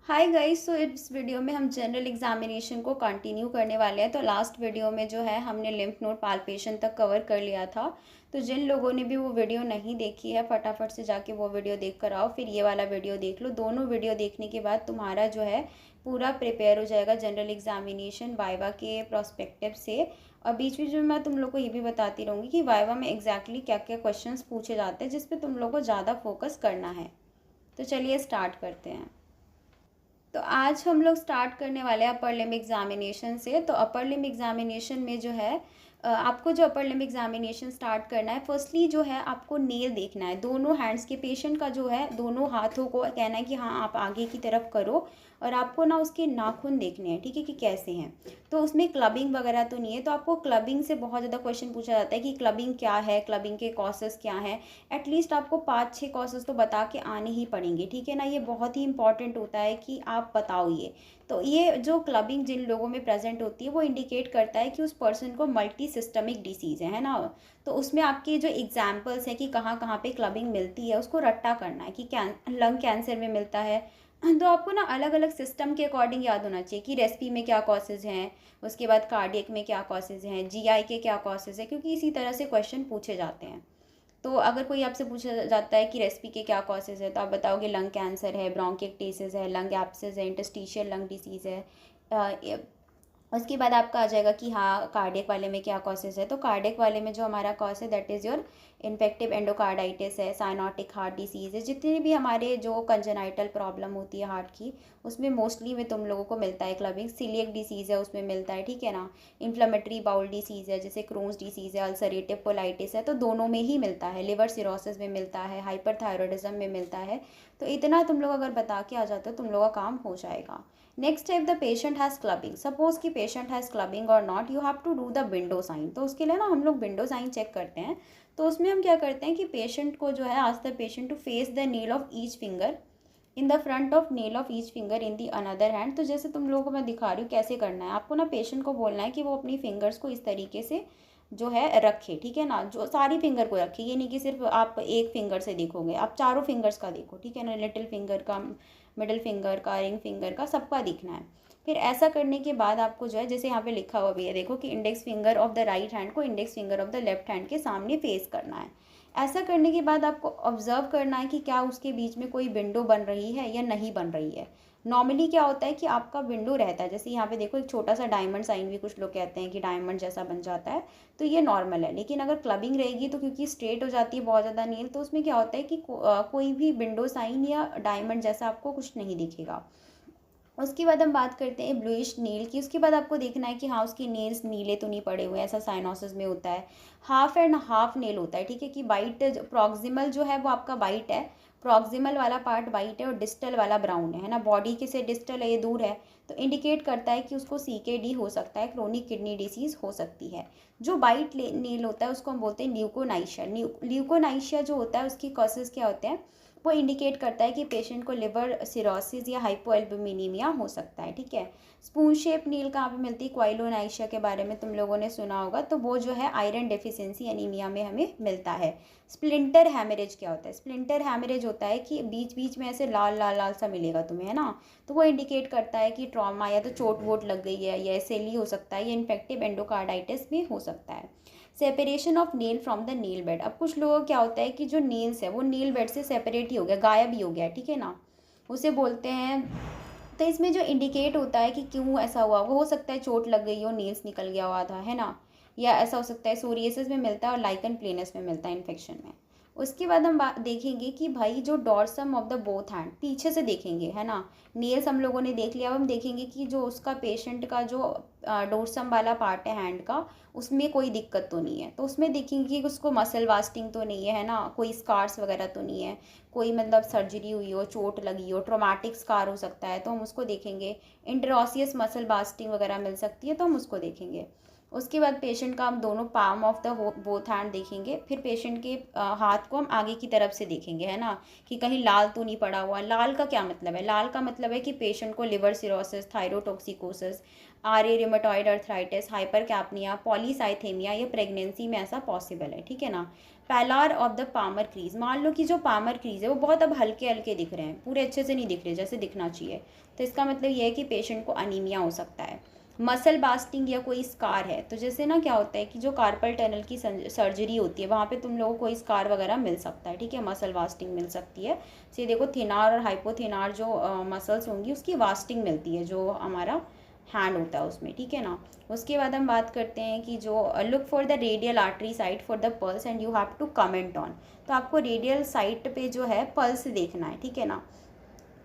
Hi guys. सो इस video में हम जनरल एग्जामिनेशन को कंटिन्यू करने वाले हैं। तो लास्ट वीडियो में जो है हमने लिम्फ नोड पाल्पेशन तक कवर कर लिया था। तो जिन लोगों ने भी वो वीडियो नहीं देखी है फटाफट से जाके वो वीडियो देख कर आओ, फिर ये वाला वीडियो देख लो। दोनों वीडियो देखने के बाद तुम्हारा जो है पूरा प्रिपेयर हो जाएगा जनरल एग्जामिनेशन वाइवा के प्रोस्पेक्टिव से। और बीच बीच में मैं तुम लोग को ये भी बताती रहूँगी कि वाइवा में एग्जैक्टली क्या क्या क्वेश्चंस पूछे जाते हैं जिस पे तुम लोग को ज़्यादा फोकस करना है। तो चलिए स्टार्ट करते हैं। तो आज हम लोग स्टार्ट करने वाले हैं अपर लिम्ब एग्जामिनेशन से। तो अपर लिम्ब एग्जामिनेशन में जो है आपको जो अपर लिम्ब एग्जामिनेशन स्टार्ट करना है, फर्स्टली जो है आपको नेल देखना है। दोनों हैंड्स के पेशेंट का जो है दोनों हाथों को कहना है कि हाँ आप आगे की तरफ करो, और आपको ना उसके नाखून देखने हैं, ठीक है, कि कैसे हैं। तो उसमें क्लबिंग वगैरह तो नहीं है। तो आपको क्लबिंग से बहुत ज़्यादा क्वेश्चन पूछा जाता है कि क्लबिंग क्या है, क्लबिंग के कॉसेस क्या हैं। एटलीस्ट आपको 5-6 कॉसेस तो बता के आने ही पड़ेंगे, ठीक है ना। ये बहुत ही इंपॉर्टेंट होता है कि आप बताओ ये। तो ये जो क्लबिंग जिन लोगों में प्रेजेंट होती है वो इंडिकेट करता है कि उस पर्सन को मल्टी सिस्टमिक डिसीज़ है ना। तो उसमें आपके जो एग्जाम्पल्स हैं कि कहाँ कहाँ पे क्लबिंग मिलती है उसको रट्टा करना है कि लंग कैंसर में मिलता है। तो आपको ना अलग अलग सिस्टम के अकॉर्डिंग याद होना चाहिए कि रेस्पी में क्या कॉसेज हैं, उसके बाद कार्डियक में क्या कॉसेज हैं, जीआई के क्या कॉसेज हैं, क्योंकि इसी तरह से क्वेश्चन पूछे जाते हैं। तो अगर कोई आपसे पूछा जाता है कि रेस्पी के क्या कॉसेज है, तो आप बताओगे लंग कैंसर है, ब्रोंकिक्टेसिस है, लंग एब्सेस है, इंटरस्टिशियल लंग डिसीज़ है। उसके बाद आपका आ जाएगा कि हाँ कार्डियक वाले में क्या कॉसेज है। तो कार्डियक वाले में जो हमारा कॉज है that is your infective endocarditis है, साइनोटिक हार्ट डिसीज़ है। जितने भी हमारे जो कंजेनाइटल प्रॉब्लम होती है हार्ट की, उसमें मोस्टली में तुम लोगों को मिलता है क्लबिंग। सीलियक डिसीज़ है उसमें मिलता है, ठीक है ना। इन्फ्लेमेटरी बाउल डिसीज़ है जैसे क्रोन्स डिसीज़ है, अल्सरेटिव कोलाइटिस है, तो दोनों में ही मिलता है। लिवर सिरोसिस में मिलता है, हाइपरथायरॉयडिज्म में मिलता है। तो इतना तुम लोग अगर बता के आ जाते हो तुम लोग का काम हो जाएगा। Next type the patient has clubbing, suppose कि पेशेंट हैज़ क्लबिंग और not, you have to do the window sign. तो उसके लिए ना हम लोग विंडो साइन चेक करते हैं। तो उसमें हम क्या करते हैं कि पेशेंट को जो है ask the patient to face the nail of each finger in the front of nail of each finger in the another hand. तो जैसे तुम लोगों को मैं दिखा रही हूँ कैसे करना है। आपको ना पेशेंट को बोलना है कि वो अपनी फिंगर्स को इस तरीके से जो है रखे, ठीक है ना। जो सारी फिंगर को रखे, ये नहीं कि सिर्फ आप एक फिंगर से देखोगे, आप चारों फिंगर्स का देखो, ठीक है ना। लिटिल फिंगर का, मिडिल फिंगर का, रिंग फिंगर का, सबका दिखना है। फिर ऐसा करने के बाद आपको जो है जैसे यहाँ पे लिखा हुआ भी है देखो कि index finger of the right hand को index finger of the left hand के सामने फेस करना है। ऐसा करने के बाद आपको ऑब्जर्व करना है कि क्या उसके बीच में कोई विंडो बन रही है या नहीं बन रही है। नॉर्मली क्या होता है कि आपका विंडो रहता है, जैसे यहाँ पे देखो एक छोटा सा डायमंड साइन भी कुछ लोग कहते हैं कि डायमंड जैसा बन जाता है, तो ये नॉर्मल है। लेकिन अगर क्लबिंग रहेगी तो क्योंकि स्ट्रेट हो जाती है बहुत ज़्यादा नील, तो उसमें क्या होता है कि कोई भी विंडो साइन या डायमंड जैसा आपको कुछ नहीं दिखेगा। उसके बाद हम बात करते हैं ब्लूइश नील की। उसके बाद आपको देखना है कि हाँ उसके नेल्स नीले तो नहीं पड़े हुए, ऐसा साइनोसिस में होता है। हाफ एंड हाफ नेल होता है, ठीक है, कि वाइट प्रॉक्सिमल जो है वो आपका वाइट है, प्रॉक्सिमल वाला पार्ट वाइट है और डिस्टल वाला ब्राउन है ना। बॉडी के से डिस्टल है, ये दूर है, तो इंडिकेट करता है कि उसको सीकेडी हो सकता है, क्रोनिक किडनी डिसीज़ हो सकती है। जो वाइट नील होता है उसको हम बोलते हैं ल्यूकोनाइशिया। ल्यूकोनाइशिया जो होता है उसकी कॉसेज क्या होते हैं, वो इंडिकेट करता है कि पेशेंट को लिवर सिरोसिस या हाइपोएल्बुमिनीमिया हो सकता है, ठीक है। स्पून शेप नील कहाँ पे मिलती है, क्वाइलोनाइशिया के बारे में तुम लोगों ने सुना होगा, तो वो जो है आयरन डेफिशिएंसी एनीमिया में हमें मिलता है। स्प्लिंटर हैमरेज क्या होता है, स्प्लिंटर हैमरेज होता है कि बीच बीच में ऐसे लाल लाल लाल सा मिलेगा तुम्हें, है ना। तो वो इंडिकेट करता है कि ट्रॉमा या तो चोट वोट लग गई है, या एसएलई हो सकता है, या इन्फेक्टिव एंडोकार्डाइटिस भी हो सकता है। Separation of nail from the nail bed, अब कुछ लोगों को क्या होता है कि जो नेल्स है वो नेल बेड से सेपरेट ही हो गया, गायब ही हो गया, ठीक है ना, उसे बोलते हैं। तो इसमें जो इंडिकेट होता है कि क्यों ऐसा हुआ, वो हो सकता है चोट लग गई हो, नेल्स निकल गया हुआ था, है ना, या ऐसा हो सकता है सोरियासिस में मिलता है और लाइकन प्लेनस में मिलता है इन्फेक्शन में। उसके बाद हम देखेंगे कि भाई जो dorsum of the both hand, पीछे से देखेंगे, है ना। नेल्स हम लोगों ने देख लिया, अब हम देखेंगे कि जो उसका पेशेंट का जो डोर्सम वाला पार्ट है हैंड का, उसमें कोई दिक्कत तो नहीं है। तो उसमें देखेंगे कि उसको मसल वास्टिंग तो नहीं है ना, कोई स्कार्स वगैरह तो नहीं है, कोई मतलब सर्जरी हुई हो, चोट लगी हो, ट्रोमेटिक स्कार हो सकता है तो हम उसको देखेंगे। इंटरऑसियस मसल बास्टिंग वगैरह मिल सकती है तो हम उसको देखेंगे। उसके बाद पेशेंट का हम दोनों palm of the both hand देखेंगे, फिर पेशेंट के हाथ को हम आगे की तरफ से देखेंगे, है ना, कि कहीं लाल तो नहीं पड़ा हुआ। लाल का क्या मतलब है? लाल का मतलब है कि पेशेंट को लिवर सिरोसिस, थायरोटॉक्सिकोसिस, आरे रिमेटॉइड अर्थराइटिस, हाइपर कैप्निया, पॉलीसाइथेमिया या प्रेगनेंसी में ऐसा पॉसिबल है, ठीक है ना। पैलार ऑफ द पामर क्रीज, मान लो कि जो पामर क्रीज है वो बहुत अब हल्के हल्के दिख रहे हैं, पूरे अच्छे से नहीं दिख रहे जैसे दिखना चाहिए, तो इसका मतलब ये है कि पेशेंट को अनीमिया हो सकता है। मसल बास्टिंग या कोई स्कार है, तो जैसे ना क्या होता है कि जो कार्पल टनल की सर्जरी होती है वहाँ पे तुम लोगों को कोई स्कार वगैरह मिल सकता है, ठीक है, मसल वास्टिंग मिल सकती है। से देखो थिनार और हाइपोथिनार जो मसल्स होंगी उसकी वास्टिंग मिलती है, जो हमारा हैंड होता है उसमें, ठीक है ना। उसके बाद हम बात करते हैं कि जो look for the radial artery site for the pulse and you have to comment on, तो आपको रेडियल साइट पे जो है पल्स देखना है, ठीक है ना।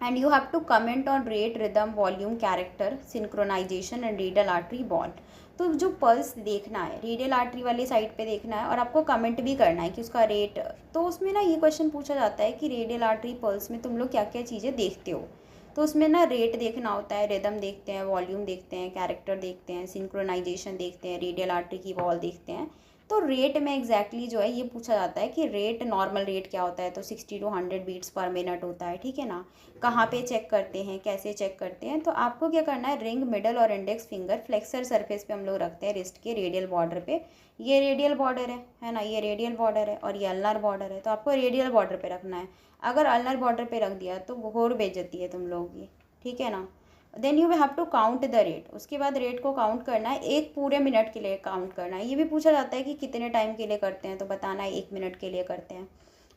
And you have to comment on rate, rhythm, volume, character, synchronisation and radial artery ball. तो जो पल्स देखना है रेडियल आर्टरी वाली साइड पे देखना है और आपको कमेंट भी करना है कि उसका रेट, तो उसमें ना ये क्वेश्चन पूछा जाता है कि रेडियल आर्टरी पल्स में तुम लोग क्या क्या चीज़ें देखते हो, तो उसमें ना रेट देखना होता है, रिदम देखते हैं, वॉल्यूम देखते हैं, कैरेक्टर देखते हैं, सिंक्रोनाइजेशन देखते हैं, रेडियल आर्टरी की वॉल देखते हैं। तो रेट में एग्जैक्टली जो है ये पूछा जाता है कि रेट, नॉर्मल रेट क्या होता है, तो 60 to 100 बीट्स पर मिनट होता है, ठीक है ना। कहाँ पे चेक करते हैं, कैसे चेक करते हैं, तो आपको क्या करना है, रिंग, मिडल और इंडेक्स फिंगर फ्लेक्सर सरफेस पे हम लोग रखते हैं रिस्ट के रेडियल बॉर्डर पे। ये रेडियल बॉर्डर है ना, ये रेडियल बॉर्डर है और ये अल्नर बॉर्डर है, तो आपको रेडियल बॉर्डर पे रखना है। अगर अल्नर बॉर्डर पे रख दिया तो घोर बेइज्जती है तुम लोगों की, ठीक है ना। Then you have to count the rate, उसके बाद रेट को काउंट करना है, एक पूरे मिनट के लिए काउंट करना है। ये भी पूछा जाता है कि कितने टाइम के लिए करते हैं, तो बताना है 1 मिनट के लिए करते हैं।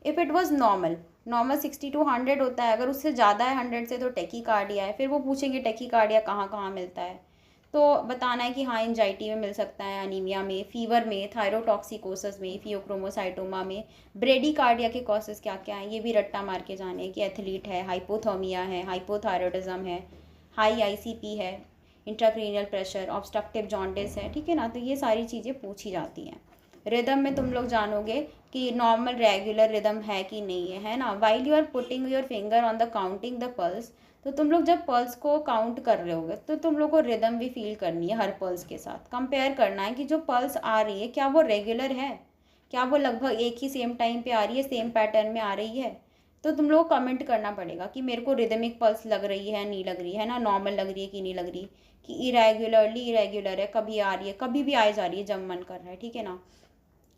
If it was normal, normal 60 to 100 होता है, अगर उससे ज़्यादा है 100 से तो टेकीकार्डिया है। फिर वो पूछेंगे टेकीकार्डिया कहाँ कहाँ मिलता है, तो बताना है कि हाँ एंजाइटी में मिल सकता है, अनीमिया में, फीवर में, थायरोटॉक्सिकोसिस में, फियोक्रोमोसाइटोमा में। ब्रेडीकार्डिया के कॉसेस क्या क्या हैं ये भी रट्टा मार के जाने कि एथलीट है, हाइपोथर्मिया है, हाइपोथायरॉयडिज्म है, हाई आईसीपी है, इंट्राक्रेनियल प्रेशर, ऑब्स्ट्रक्टिव जॉन्डिस है, ठीक है ना। तो ये सारी चीज़ें पूछी जाती हैं। रिदम में तुम लोग जानोगे कि नॉर्मल रेगुलर रिदम है कि नहीं है ना। While you are putting your finger on the counting the pulse, तो तुम लोग जब पल्स को काउंट कर रहे होगे तो तुम लोग को रिदम भी फील करनी है, हर पल्स के साथ कंपेयर करना है कि जो पल्स आ रही है क्या वो रेगुलर है, क्या वो लगभग एक ही सेम टाइम पे आ रही है, सेम पैटर्न में आ रही है। तो तुम लोग को कमेंट करना पड़ेगा कि मेरे को रिदमिक पल्स लग रही है नहीं लग रही है ना, नॉर्मल लग रही है कि नहीं लग रही, कि इरेगुलर है, कभी आ रही है कभी भी आए जा रही है जब मन कर रहा है, ठीक है ना।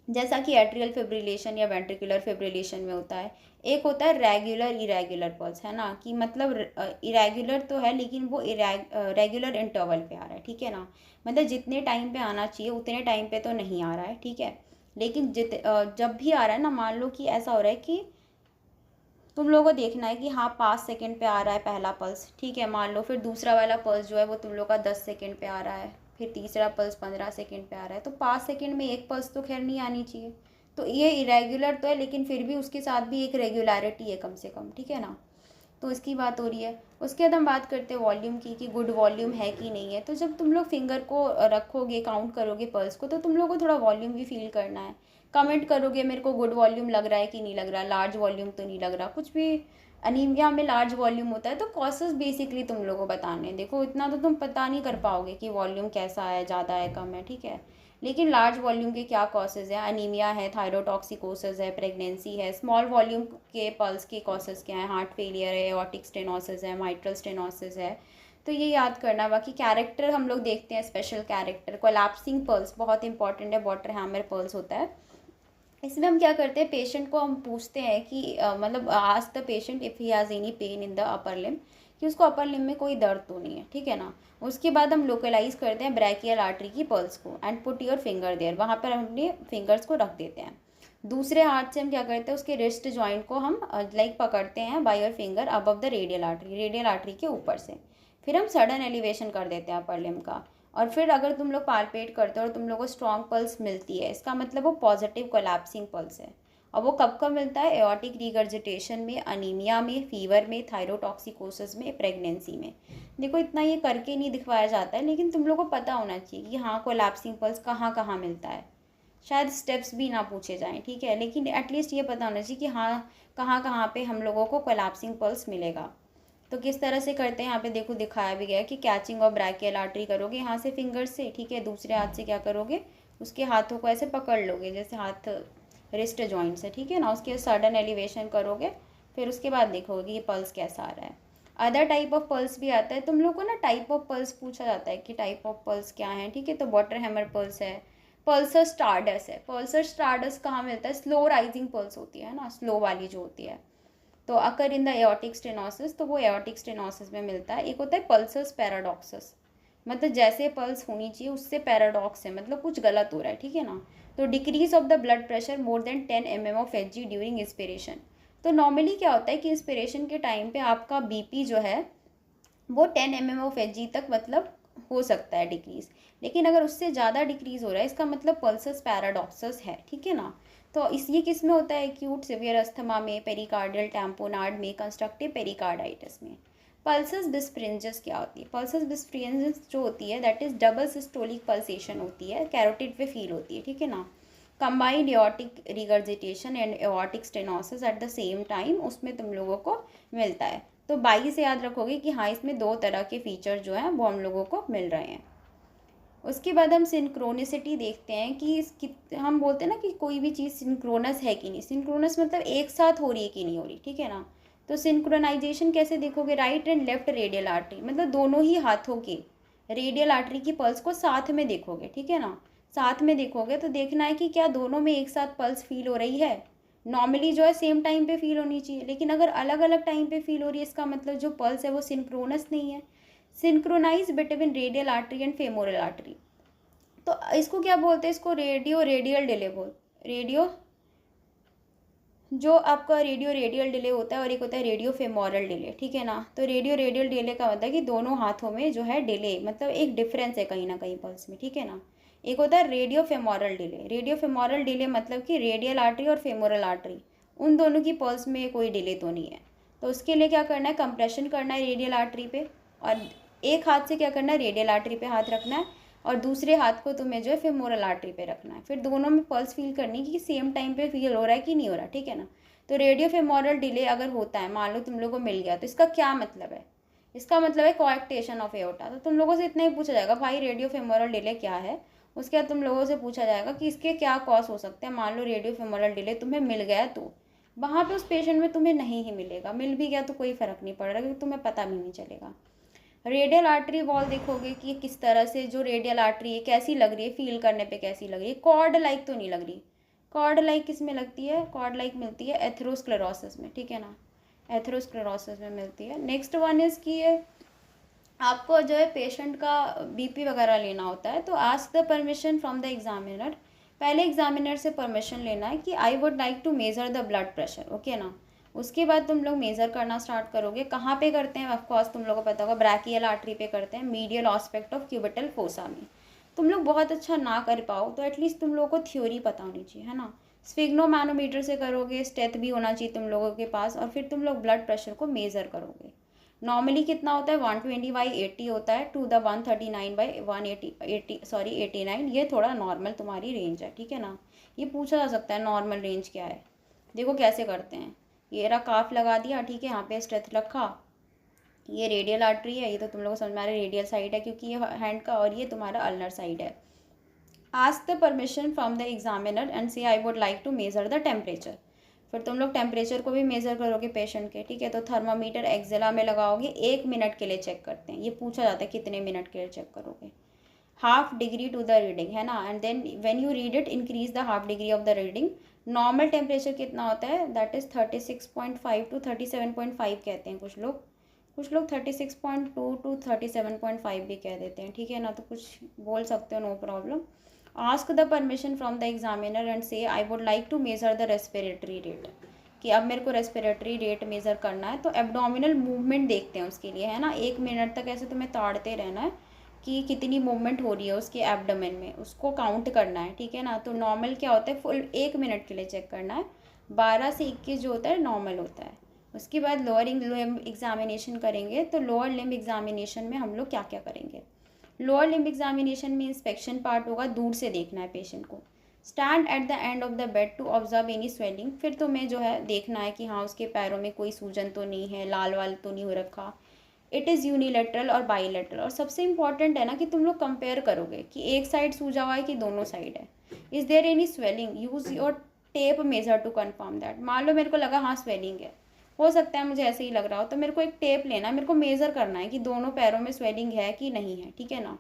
जैसा कि एट्रियल फिब्रिलेशन या वेंट्रिकुलर फिब्रिलेशन में होता है। एक होता है रेगुलर इरेगुलर पल्स, है ना, कि मतलब इरेगुलर तो है लेकिन वो रेगुलर इंटरवल पे आ रहा है, ठीक है ना। मतलब जितने टाइम पे आना चाहिए उतने टाइम पे तो नहीं आ रहा है, ठीक है। लेकिन जब भी आ रहा है ना, मान लो कि ऐसा हो रहा है कि तुम लोगों को देखना है कि हाँ 5 सेकेंड पे आ रहा है पहला पल्स, ठीक है, मान लो, फिर दूसरा वाला पल्स जो है वो तुम लोग का 10 सेकेंड पे आ रहा है, फिर तीसरा पल्स 15 सेकेंड पे आ रहा है, तो 5 सेकेंड में एक पल्स तो खैर नहीं आनी चाहिए। तो ये इरेगुलर तो है लेकिन फिर भी उसके साथ भी एक रेगुलरिटी है कम से कम, ठीक है ना। तो इसकी बात हो रही है। उसके बाद हम बात करते हैं वॉल्यूम की, कि गुड वॉल्यूम है कि नहीं है। तो जब तुम लोग फिंगर को रखोगे, काउंट करोगे पल्स को, तो तुम लोग को थोड़ा वॉल्यूम भी फील करना है। कमेंट करोगे मेरे को गुड वॉल्यूम लग रहा है कि नहीं लग रहा, लार्ज वॉल्यूम तो नहीं लग रहा, कुछ भी। अनीमिया में लार्ज वॉल्यूम होता है, तो कॉसेस बेसिकली तुम लोगों को बताने हैं। देखो इतना तो तुम पता नहीं कर पाओगे कि वॉल्यूम कैसा है, ज़्यादा है कम है, ठीक है, लेकिन लार्ज वॉल्यूम के क्या कॉसेज हैं, अनीमिया है, थायरोटॉक्सिकोसिस है, प्रेगनेंसी है। स्मॉल वॉल्यूम के पल्स के कॉसेज क्या है, हार्ट फेलियर है, एओर्टिक स्टेनोसिस है, माइट्रल स्टेनोसिस है। तो ये याद करना। बाकी कैरेक्टर हम लोग देखते हैं, स्पेशल कैरेक्टर कोलैप्सिंग पल्स बहुत इंपॉर्टेंट है, वाटर हैमर पल्स होता है। इसमें हम क्या करते हैं, पेशेंट को हम पूछते हैं कि मतलब ask the patient if he has any pain in the upper limb, कि उसको अपर लिम में कोई दर्द तो नहीं है, ठीक है ना। उसके बाद हम लोकलाइज करते हैं ब्रैकियल आर्टरी की पल्स को and put your finger there, वहाँ पर हम अपने फिंगर्स को रख देते हैं। दूसरे हाथ से हम क्या करते हैं, उसके रिस्ट जॉइंट को हम लाइक पकड़ते हैं by your finger above the radial artery के ऊपर से। फिर हम सडन एलिवेशन कर देते हैं अपर लिम का। और फिर अगर तुम लोग पालपेट करते हो और तुम लोग को स्ट्रॉन्ग पल्स मिलती है, इसका मतलब वो पॉजिटिव कोलैप्सिंग पल्स है। और वो कब कब मिलता है, एओर्टिक रिगर्जिटेशन में, अनीमिया में, फीवर में, थायरोटॉक्सिकोसिस में, प्रेगनेंसी में। देखो इतना ये करके नहीं दिखवाया जाता है, लेकिन तुम लोग को पता होना चाहिए कि हाँ कोलैप्सिंग पल्स कहाँ कहाँ मिलता है। शायद स्टेप्स भी ना पूछे जाएँ, ठीक है, लेकिन एटलीस्ट ये पता होना चाहिए कि हाँ कहाँ कहाँ पे हम लोगों को कोलैप्सिंग पल्स मिलेगा। तो किस तरह से करते हैं यहाँ पे देखो दिखाया भी गया है कि कैचिंग और ब्रैकियल आर्टरी करोगे यहाँ से फिंगर से, ठीक है। दूसरे हाथ से क्या करोगे, उसके हाथों को ऐसे पकड़ लोगे जैसे हाथ रिस्ट जॉइंट से, ठीक है ना। उसके सडन एलिवेशन करोगे, फिर उसके बाद देखोगे कि ये पल्स कैसा आ रहा है। अदर टाइप ऑफ पल्स भी आता है। तुम लोग को ना टाइप ऑफ पल्स पूछा जाता है कि टाइप ऑफ पल्स क्या है, ठीक है। तो वाटर हैमर पल्स है, पल्सर स्टारडस है। पल्सर स्टारडस कहाँ मिलता है, स्लो राइजिंग पल्स होती है ना, स्लो वाली जो होती है। तो अकर इन द एओर्टिक स्टेनोसिस, तो वो एओर्टिक स्टेनोसिस में मिलता है। एक होता है पल्सस पैराडॉक्सस, मतलब जैसे पल्स होनी चाहिए उससे पैराडॉक्स है, मतलब कुछ गलत हो रहा है, ठीक है ना। तो decrease of the blood pressure more than 10 mm of Hg during inspiration. तो नॉर्मली क्या होता है कि इंस्पिरेशन के टाइम पे आपका बीपी जो है वो 10 mm ऑफ Hg तक मतलब हो सकता है डिक्रीज, लेकिन अगर उससे ज़्यादा डिक्रीज हो रहा है इसका मतलब पल्सस पैराडॉक्सस है, ठीक है ना। तो इस ये किस में होता है, एक्यूट सिवियर अस्थमा में, पेरिकार्डियल टैम्पोनार्ड में, कंस्ट्रक्टिव पेरिकार्डाइटिस में। पल्सस बिस्फ्रिंजेस क्या होती है, पल्सस बिस्फ्रिंजेस जो होती है that is double systolic pulsation होती है, कैरोटिड पे फील होती है, ठीक है ना। Combined aortic regurgitation and aortic stenosis at the same time उसमें तुम लोगों को मिलता है। तो 22 से याद रखोगे कि हाँ इसमें दो तरह के फीचर जो हैं वो हम लोगों को मिल रहे हैं। उसके बाद हम सिंक्रोनिसिटी देखते हैं कि हम बोलते हैं ना कि कोई भी चीज़ सिंक्रोनस है कि नहीं। सिंक्रोनस मतलब एक साथ हो रही है कि नहीं हो रही, ठीक है ना। तो सिंक्रोनाइजेशन कैसे देखोगे, right and left radial artery, मतलब दोनों ही हाथों के रेडियल आर्टरी की पल्स को साथ में देखोगे, ठीक है ना। साथ में देखोगे तो देखना है कि क्या दोनों में एक साथ पल्स फील हो रही है। नॉर्मली जो है सेम टाइम पे फील होनी चाहिए, लेकिन अगर अलग अलग टाइम पे फील हो रही है इसका मतलब जो पल्स है वो सिंक्रोनस नहीं है। Synchronise between radial artery and femoral artery, तो इसको क्या बोलते हैं, इसको रेडियो रेडियल डिले रेडियो जो आपका रेडियो रेडियल डिले होता है और एक होता है रेडियो फेमोरल डिले, ठीक है ना। तो रेडियो रेडियल डिले का मतलब है कि दोनों हाथों में जो है डिले, मतलब एक डिफरेंस है कहीं ना कहीं पल्स में, ठीक है ना। एक होता है radio femoral delay. Radio femoral delay मतलब कि रेडियल आर्टरी और फेमोरल आर्टरी उन दोनों की पल्स में कोई डिले तो नहीं है। तो उसके लिए क्या करना है, कंप्रेशन करना है रेडियल आर्टरी पे, और एक हाथ से क्या करना है, रेडियल आर्टरी पे हाथ रखना है, और दूसरे हाथ को तुम्हें जो है फेमोरल आर्टरी पे रखना है। फिर दोनों में पल्स फील करनी कि सेम टाइम पे फील हो रहा है कि नहीं हो रहा, ठीक है ना। तो रेडियो फेमोरल डिले अगर होता है, मान लो तुम लोगों को मिल गया, तो इसका क्या मतलब है, इसका मतलब है कोएक्टेशन ऑफ एओर्टा। तो तुम लोगों से इतना ही पूछा जाएगा भाई रेडियो फेमोरल डिले क्या है। उसके बाद तुम लोगों से पूछा जाएगा कि इसके क्या कॉज हो सकते हैं। मान लो रेडियो फेमोरल डिले तुम्हें मिल गया, तो वहाँ पे उस पेशेंट में तुम्हें नहीं ही मिलेगा, मिल भी गया तो कोई फ़र्क नहीं पड़ रहा क्योंकि तुम्हें पता भी नहीं चलेगा। रेडियल आर्टरी वॉल देखोगे कि किस तरह से जो रेडियल आर्टरी है कैसी लग रही है, फील करने पे कैसी लग रही है, कॉर्ड लाइक तो नहीं लग रही। कॉर्ड लाइक किस में लगती है, कॉर्ड लाइक मिलती है एथेरोस्क्लेरोसिस में, ठीक है ना, एथेरोस्क्लेरोसिस में मिलती है। नेक्स्ट वन इज़ कि ये आपको जो है पेशेंट का बीपी वगैरह लेना होता है, तो ask the permission from the examiner. पहले एग्जामिनर से परमिशन लेना है कि I would like to measure the blood pressure, okay ना। उसके बाद तुम लोग मेज़र करना स्टार्ट करोगे। कहाँ पे करते हैं, ऑफकोर्स तुम लोगों को पता होगा ब्रैकियल आर्टरी पे करते हैं, medial aspect of cubital fossa में। तुम लोग बहुत अच्छा ना कर पाओ तो एटलीस्ट तुम लोगों को थ्योरी पता होनी चाहिए, है ना। स्फिग्नोमैनोमीटर से करोगे, स्टेथ भी होना चाहिए तुम लोगों के पास, और फिर तुम लोग ब्लड प्रेशर को मेज़र करोगे। नॉर्मली कितना होता है, 120/80 होता है टू द 139/180 ये थोड़ा नॉर्मल तुम्हारी रेंज है, ठीक है ना। ये पूछा जा सकता है नॉर्मल रेंज क्या है। देखो कैसे करते हैं, ये रहा काफ लगा दिया, ठीक है, यहाँ पे स्ट्रेथ रखा, ये रेडियल आर्टरी है, ये तो तुम लोगों को समझ में आ रहा है रेडियल साइड है क्योंकि ये हैंड का, और ये तुम्हारा अल्नर साइड है। Ask the permission from the examiner and say I would like to measure the temperature. फिर तुम लोग टेम्परेचर को भी मेज़र करोगे पेशेंट के, ठीक है। तो थर्मामीटर एक्सेला में लगाओगे, 1 मिनट के लिए चेक करते हैं। ये पूछा जाता है कितने मिनट के लिए चेक करोगे, half degree to the reading, है ना। And then when you read it increase the half degree of the reading. Normal temperature कितना होता है, दैट इज़ 36.5 टू 37.5 कहते हैं कुछ लोग, 36.2 टू 37.5 भी कह देते हैं, ठीक है ना। तो कुछ बोल सकते हो, no problem. Ask the permission from the examiner and say I would like to measure the respiratory rate, कि अब मेरे को रेस्पिरेटरी रेट मेज़र करना है। तो एब्डोमिनल मूवमेंट देखते हैं उसके लिए, है ना। 1 मिनट तक ऐसे तुम्हें ताड़ते रहना है कि कितनी मूवमेंट हो रही है उसके एब्डोमेन में, उसको काउंट करना है, ठीक है ना। तो नॉर्मल क्या होता है, फुल 1 मिनट के लिए चेक करना है, 12 से 21 जो होता है नॉर्मल होता है। उसके बाद लोअर लिम्ब एग्जामिनेशन करेंगे। तो लोअर लिम्ब एग्जामिनेशन में हम लोग क्या क्या करेंगे, लोअर लिम्ब एग्जामिनेशन में इंस्पेक्शन पार्ट होगा, दूर से देखना है पेशेंट को। Stand at the end of the bed to observe any swelling. फिर तुम्हें जो है देखना है कि हाँ उसके पैरों में कोई सूजन तो नहीं है, लाल वाल तो नहीं हो रखा। इट इज़ यूनिलेटरल और बाईलेटरल। और सबसे इंपॉर्टेंट है ना कि तुम लोग कंपेयर करोगे कि एक साइड सूजा हुआ है कि दोनों साइड है। Is there any swelling, use your tape measure to confirm that. मान लो मेरे को लगा हाँ स्वेलिंग है, हो सकता है मुझे ऐसे ही लग रहा हो, तो मेरे को एक टेप लेना है, मेरे को मेज़र करना है कि दोनों पैरों में स्वेलिंग है कि नहीं है, ठीक है ना।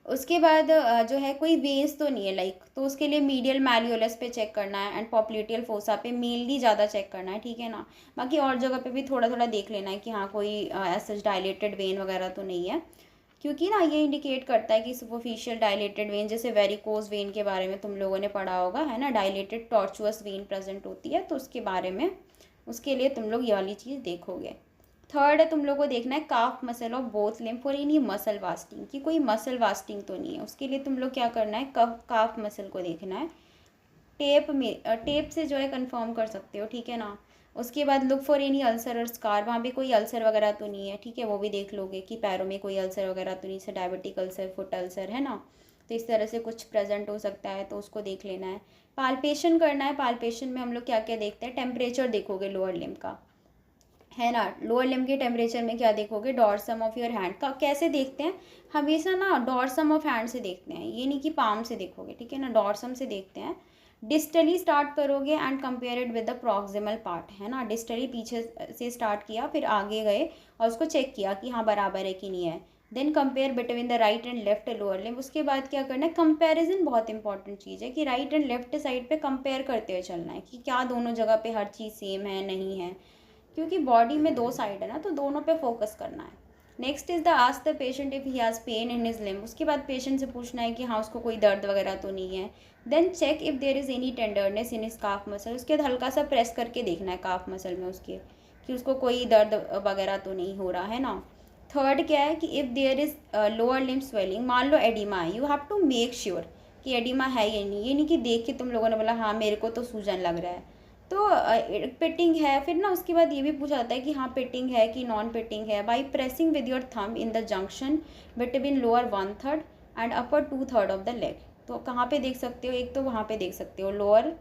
उसके बाद जो है कोई वेन्स तो नहीं है लाइक, तो उसके लिए मीडियल मैल्यूलस पे चेक करना है एंड पॉप्लिटियल फोसा पे मेनली ज़्यादा चेक करना है, ठीक है ना। बाकी और जगह पे भी थोड़ा थोड़ा देख लेना है कि हाँ कोई ऐसा डायलेटेड वेन वगैरह तो नहीं है, क्योंकि ना ये इंडिकेट करता है कि सुपरफिशियल डायलेटेड वेन, जैसे वेरिकोज वेन के बारे में तुम लोगों ने पढ़ा होगा है ना, डायलेटेड टॉर्चुअस वेन प्रेजेंट होती है, तो उसके बारे में उसके लिए तुम लोग ये वाली चीज़ देखोगे। थर्ड है तुम लोग को देखना है calf muscle of both lymph for any muscle wasting, कि कोई मसल वास्टिंग तो नहीं है। उसके लिए तुम लोग क्या करना है, काफ मसल को देखना है, टेप से जो है कंफर्म कर सकते हो, ठीक है ना। उसके बाद लुक फॉर एनी अल्सर और स्कार, वहाँ पे कोई अल्सर वगैरह तो नहीं है, ठीक है, वो भी देख लोगे कि पैरों में कोई अल्सर वगैरह तो नहीं, से डायबिटिक अल्सर, फुट अल्सर है ना, तो इस तरह से कुछ प्रेजेंट हो सकता है, तो उसको देख लेना है। पाल्पेशन करना है, पाल्पेशन में हम लोग क्या क्या देखते हैं, टेम्परेचर देखोगे लोअर लिम्ब का, है ना। लोअर लिम्ब के टेम्परेचर में क्या देखोगे, डॉर्सम ऑफ योर हैंड का। कैसे देखते हैं, हमेशा ना डॉर्सम ऑफ हैंड से देखते हैं, ये नहीं कि पाम से देखोगे, ठीक है ना, डॉर्सम से देखते हैं। डिस्टली स्टार्ट करोगे and compare it with the proximal part, है ना, डिस्टली पीछे से स्टार्ट किया, फिर आगे गए और उसको चेक किया कि हाँ बराबर है कि नहीं है। Then compare between the right and left lower limb. उसके बाद क्या करना है, कंपैरिजन बहुत इंपॉर्टेंट चीज़ है, कि राइट एंड लेफ्ट साइड पे कंपेयर करते हुए चलना है कि क्या दोनों जगह पे हर चीज़ सेम है नहीं है, क्योंकि बॉडी में दो साइड है ना, तो दोनों पे फोकस करना है। Next is the ask the patient if he has pain in his limb. उसके बाद पेशेंट से पूछना है कि हाँ उसको कोई दर्द वगैरह तो नहीं है। Then check if there is any tenderness in his calf muscle. उसके बाद हल्का सा प्रेस करके देखना है काफ मसल में उसके, कि उसको कोई दर्द वगैरह तो नहीं हो रहा है ना। थर्ड क्या है कि if there is lower limb swelling, मान लो एडिमा है, you have to make sure कि एडिमा है या नहीं। ये नहीं कि देख के तुम लोगों ने बोला हाँ मेरे को तो सूजन लग रहा है, तो पिटिंग है। फिर ना उसके बाद ये भी पूछा जाता है कि हाँ पिटिंग है कि नॉन पिटिंग है, by pressing with your thumb in the junction between lower 1/3 and upper 2/3 of the leg. तो कहाँ पे देख सकते हो, एक तो वहाँ पे देख सकते हो लोअर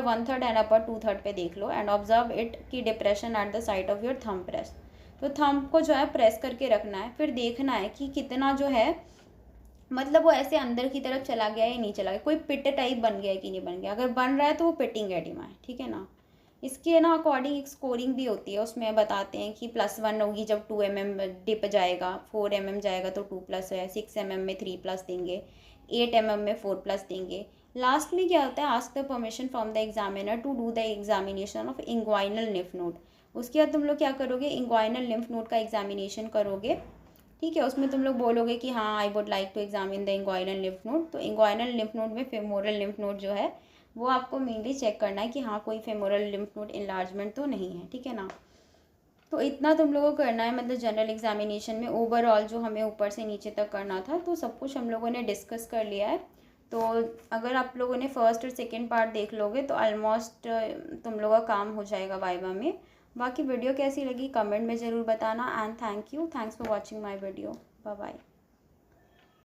1/3 एंड अपर 2/3 पे देख लो, एंड ऑब्जर्व इट की depression at the side of your thumb press. तो थंब को जो है प्रेस करके रखना है, फिर देखना है कि कितना जो है मतलब वो ऐसे अंदर की तरफ चला गया या नहीं चला गया, कोई पिट टाइप बन गया है कि नहीं बन गया। अगर बन रहा है तो वो पिटिंग एडिमा है, ठीक है ना। इसके ना अकॉर्डिंग एक स्कोरिंग भी होती है, उसमें बताते हैं कि +1 होगी जब 2 mm डिप जाएगा, 4 mm जाएगा तो 2+ है, 6 mm में 3+ देंगे, 8 mm में 4+ देंगे। लास्ट में क्या होता है, ask the permission from the examiner to do the examination of inguinal lymph node. उसके बाद तुम लोग क्या करोगे, इंग्वाइनल लिम्फ नोड का एग्जामिनेशन करोगे, ठीक है। उसमें तुम लोग बोलोगे कि हाँ I would like to examine the inguinal lymph node. तो इंग्वाइनल लिम्फ नोड में फेमोरल लिम्फ नोड जो है वो आपको मेनली चेक करना है कि हाँ कोई फेमोरल लिम्फ नोड इन्लार्जमेंट तो नहीं है, ठीक है ना। तो इतना तुम लोगों को करना है, मतलब जनरल एग्जामिनेशन में ओवरऑल जो हमें ऊपर से नीचे तक करना था, तो सब कुछ हम लोगों ने डिस्कस कर लिया है। तो अगर आप लोगों ने फर्स्ट और सेकेंड पार्ट देख लोगे तो ऑलमोस्ट तुम लोगों का काम हो जाएगा वाइवा में। बाकी वीडियो कैसी लगी कमेंट में ज़रूर बताना, and thanks for watching my video. Bye bye.